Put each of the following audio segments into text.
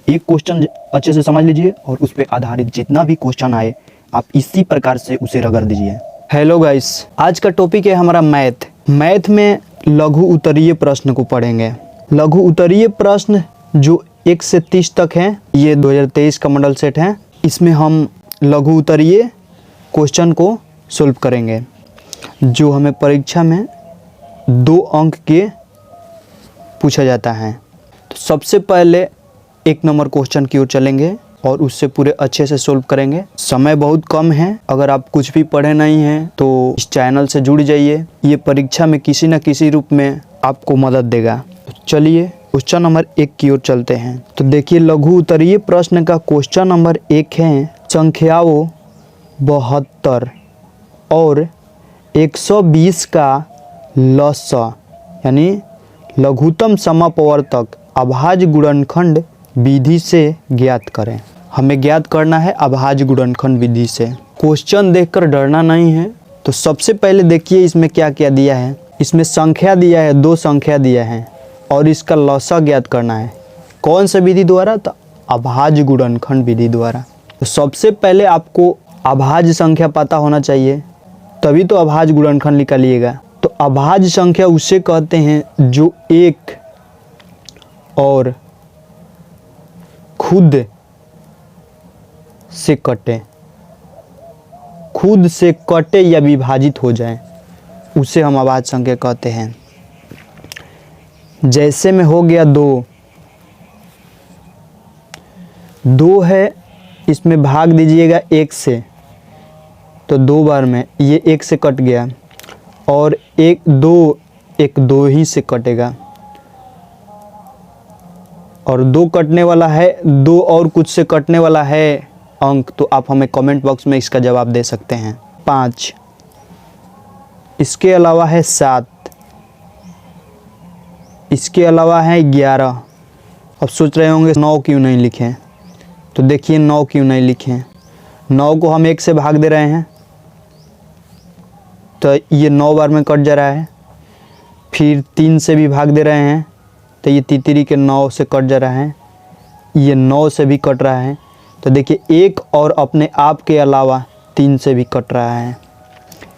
एक क्वेश्चन अच्छे से समझ लीजिए और उस पर आधारित जितना भी क्वेश्चन आए आप इसी प्रकार से उसे रगड़ दीजिए। हेलो गाइस, आज का टॉपिक है हमारा मैथ में लघु उत्तरीय प्रश्न को पढ़ेंगे। लघु उत्तरीय प्रश्न जो 1 से 30 तक हैं, ये 2023 का मॉडल सेट है। इसमें हम लघु उत्तरीय क्वेश्चन को सॉल्व करेंगे जो हमें परीक्षा में 2 अंक के पूछा जाता है। तो सबसे पहले 1 नंबर क्वेश्चन की ओर चलेंगे और उससे पूरे अच्छे से सॉल्व करेंगे। समय बहुत कम है, अगर आप कुछ भी पढ़े नहीं हैं तो इस चैनल से जुड़ जाइए, ये परीक्षा में किसी न किसी रूप में आपको मदद देगा। तो चलिए क्वेश्चन नंबर 1 की ओर चलते हैं। तो देखिए लघु उत्तरीय प्रश्न का क्वेश्चन नंबर 1 है, संख्याओं 72 और 120 का लसा यानी लघुत्तम समपवर्तक अभाज्य गुणनखंड विधि से ज्ञात करें। हमें ज्ञात करना है अभाज्य गुणनखंड विधि से। क्वेश्चन देखकर डरना नहीं है। तो सबसे पहले देखिए इसमें क्या क्या दिया है। इसमें संख्या दिया है, 2 संख्या दिया है और इसका लसा ज्ञात करना है। कौन सा विधि द्वारा? तो अभाज्य गुणनखंड विधि द्वारा। तो सबसे पहले आपको अभाज्य संख्या पता होना चाहिए, तभी तो अभाज्य गुणनखंड निकालिएगा। तो अभाज्य संख्या उसे कहते हैं जो एक और खुद से कटे, खुद से कटे या विभाजित हो जाए, उसे हम अभाज्य संख्या कहते हैं। जैसे में हो गया 2 है, इसमें भाग दीजिएगा 1 से, तो 2 बार में ये 1 से कट गया और 1 2 ही से कटेगा और 2 कटने वाला है, 2 और कुछ से कटने वाला है अंक। तो आप हमें कमेंट बॉक्स में इसका जवाब दे सकते हैं। 5, इसके अलावा है 7, इसके अलावा है 11। अब सोच रहे होंगे 9 क्यों नहीं लिखें, तो देखिए 9 क्यों नहीं लिखें। 9 को हम 1 से भाग दे रहे हैं तो ये 9 बार में कट जा रहा है। फिर 3 से भी भाग दे रहे हैं तो ये तितरी के 9 से कट जा रहा है, ये 9 से भी कट रहा है। तो देखिए 1 और अपने आप के अलावा 3 से भी कट रहा है,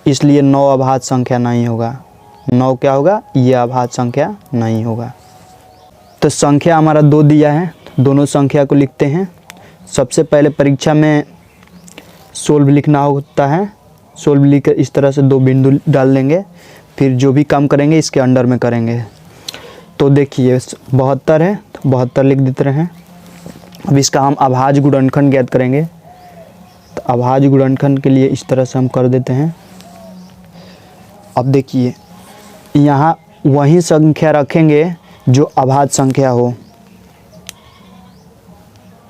इसलिए 9 अभाज्य संख्या नहीं होगा। 9 क्या होगा? ये अभाज्य संख्या नहीं होगा। तो संख्या हमारा 2 दिया है, दोनों संख्या को लिखते हैं। सबसे पहले परीक्षा में सोल्व लिखना होता है, सोल्व लिखकर इस तरह से 2 बिंदु डाल देंगे, फिर जो भी काम करेंगे इसके अंडर में करेंगे। तो देखिए 72 है तो 72 लिख देते हैं। अब इसका हम अभाज्य गुणनखंड ज्ञात करेंगे। तो अभाज्य गुणनखंड के लिए इस तरह से हम कर देते हैं। अब देखिए यहाँ वही संख्या रखेंगे जो अभाज्य संख्या हो,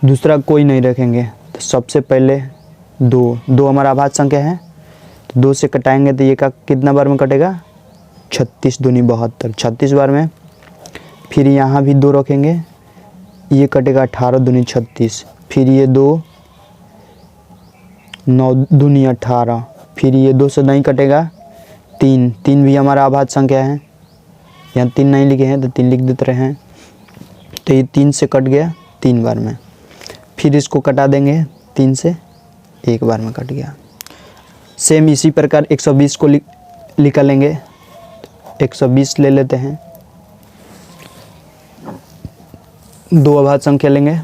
दूसरा कोई नहीं रखेंगे। तो सबसे पहले 2 हमारा अभाज्य संख्या है, तो 2 से कटाएंगे तो ये का कितना बार में कटेगा? 36 दूनी 72, 36 बार में। फिर यहाँ भी 2 रखेंगे, ये कटेगा 18 दूनी 36। फिर ये 2 9 दूनी 18। फिर ये 2 से नहीं कटेगा, 3 भी हमारा अभाज्य संख्या है। यहाँ 3 नहीं लिखे हैं तो 3 लिख देते हैं। तो ये 3 से कट गया 3 बार में। फिर इसको कटा देंगे 3 से, 1 बार में कट गया। सेम इसी प्रकार 120 को निकालेंगे। 120 ले लेते हैं, 2 अभाज्य संख्या लेंगे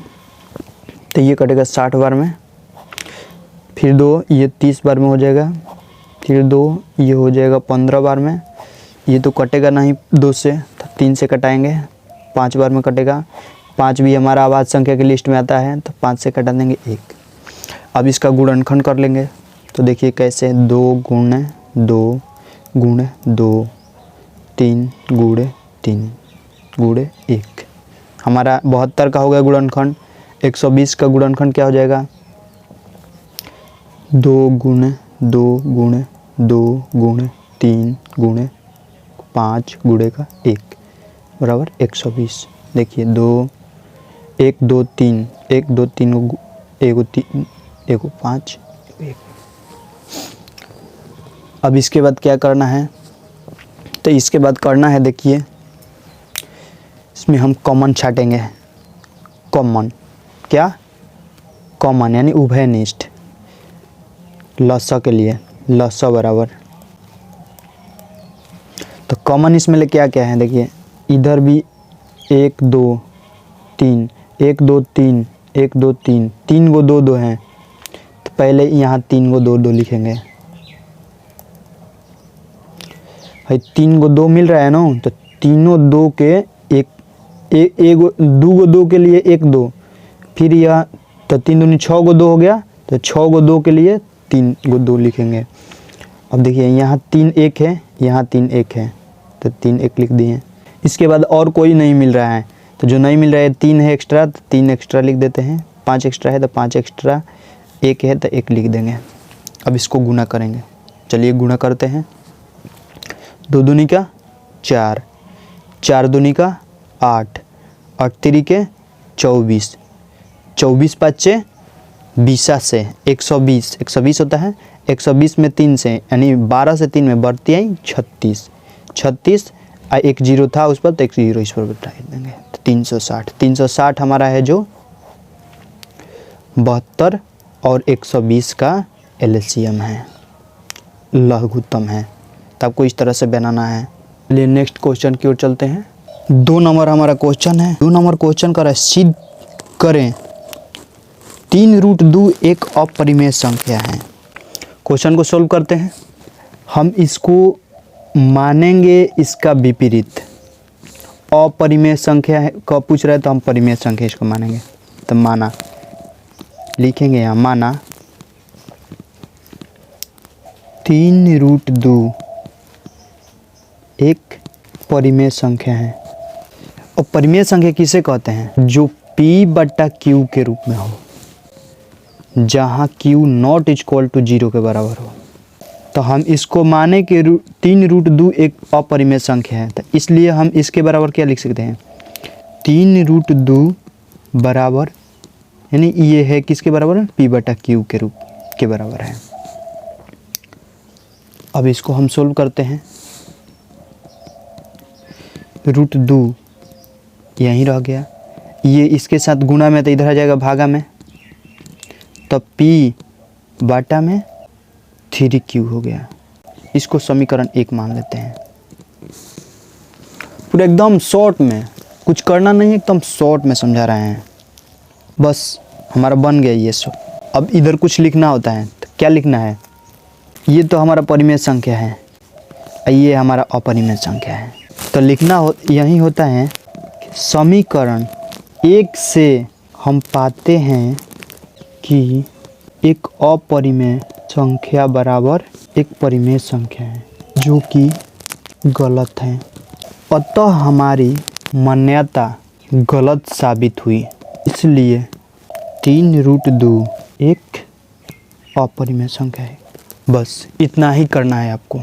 तो ये कटेगा 60 बार में। फिर 2 ये 30 बार में हो जाएगा। फिर 2 ये हो जाएगा 15 बार में। ये तो कटेगा नहीं 2 से, तो 3 से कटाएंगे, 5 बार में कटेगा। 5 भी हमारा अभाज्य संख्या की लिस्ट में आता है, तो 5 से कटा देंगे 1। अब इसका गुणनखंड कर लेंगे। तो देखिए कैसे, 2 गुणे 2 गुणे 2, 3 गुणे 3 गुणे 1। हमारा 72 का हो गया गुणनखंड। 120 का गुणनखंड क्या हो जाएगा? 2 गुणे 2 गुणे 2 गुणे 3 गुणे 5 गुणे का 1 बराबर 120। देखिए 2 1 2 3 1 2 3 1 3 1 5 1। अब इसके बाद क्या करना है? तो इसके बाद करना है, देखिए इसमें हम कॉमन छाटेंगे। कॉमन क्या कॉमन यानी उभयनिष्ठ। लसा के लिए लसा बराबर, तो कॉमन इसमें ले क्या क्या है देखिए, इधर भी 1 2 3 1 2 3 1 2 3 3 गो 2 2 हैं, तो पहले यहाँ 3 गो 2 2 लिखेंगे भाई। 3 गो 2 मिल रहा है ना, तो तीनों 2 के एक दो गो 2 के लिए 1 2, फिर यह तो 3 दूनी 6 गो 2 हो गया, तो 6 गो 2 के लिए 3 गो 2 लिखेंगे। अब देखिए यहाँ 3 1 है, यहाँ 3 1 है, तो 3 1 लिख दिए। इसके बाद और कोई नहीं मिल रहा है, तो जो नहीं मिल रहा है 3 है एक्स्ट्रा, तो 3 एक्स्ट्रा लिख देते हैं। 5 एक्स्ट्रा है तो 5 एक्स्ट्रा, 1 है तो 1 लिख देंगे। अब इसको गुना करेंगे, चलिए गुना करते हैं। 2 दूनी का 4, 4 दूनी का 8, 8 तिरिके 24, 24 पाँचे 20 से 120, 120 होता है। 120 में 3 से यानी 12 से 3 में बढ़ती आई 36, 36 एक जीरो था उस पर, तो एक जीरो इस पर बैठा देंगे, तो 360। 360 हमारा है जो 72 और 120 का एलसीएम है, लघुत्तम है। तो आपको इस तरह से बनाना है। चलिए नेक्स्ट क्वेश्चन की ओर चलते हैं। 2 नंबर हमारा क्वेश्चन है। 2 नंबर क्वेश्चन का सिद्ध करें 3√2 एक अपरिमेय संख्या है। क्वेश्चन को सोल्व करते हैं। हम इसको मानेंगे इसका विपरीत, अपरिमेय संख्या है का पूछ रहा है, तो हम परिमेय संख्या इसको मानेंगे। तो माना लिखेंगे यहाँ, माना 3√2 एक परिमेय संख्या है। और परिमेय संख्या किसे कहते हैं? जो P/Q के रूप में हो, जहाँ Q नॉट इक्वल टू 0 के बराबर हो। तो हम इसको माने कि 3√2 एक अपरिमेय संख्या है, तो इसलिए हम इसके बराबर क्या लिख सकते हैं? 3√2 बराबर, यानी ये है किसके बराबर है? P/Q के रूप के बराबर है। अब इसको हम सोल्व करते हैं। √2 यहीं रह गया, ये इसके साथ गुना में तो इधर आ जाएगा भागा में, तब P/3Q हो गया। इसको समीकरण 1 मान लेते हैं। पूरा एकदम शॉर्ट में, कुछ करना नहीं, एकदम शॉर्ट में समझा रहे हैं, बस हमारा बन गया ये सब। अब इधर कुछ लिखना होता है, तो क्या लिखना है? ये तो हमारा परिमेय संख्या है, ये हमारा अपरिमेय संख्या है। तो लिखना यही होता है, समीकरण 1 से हम पाते हैं कि एक अपरिमेय संख्या बराबर एक परिमेय संख्या है, जो कि गलत है। अतः हमारी मान्यता गलत साबित हुई, इसलिए 3√2 एक अपरिमेय संख्या है। बस इतना ही करना है आपको।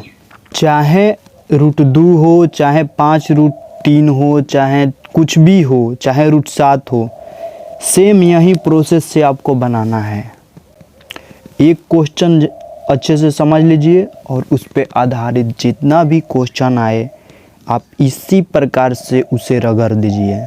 चाहे √2 हो, चाहे 5√3 हो, चाहे कुछ भी हो, चाहे √7 हो, सेम यही प्रोसेस से आपको बनाना है। एक क्वेश्चन अच्छे से समझ लीजिए और उस पे आधारित जितना भी क्वेश्चन आए आप इसी प्रकार से उसे रगड़ दीजिए।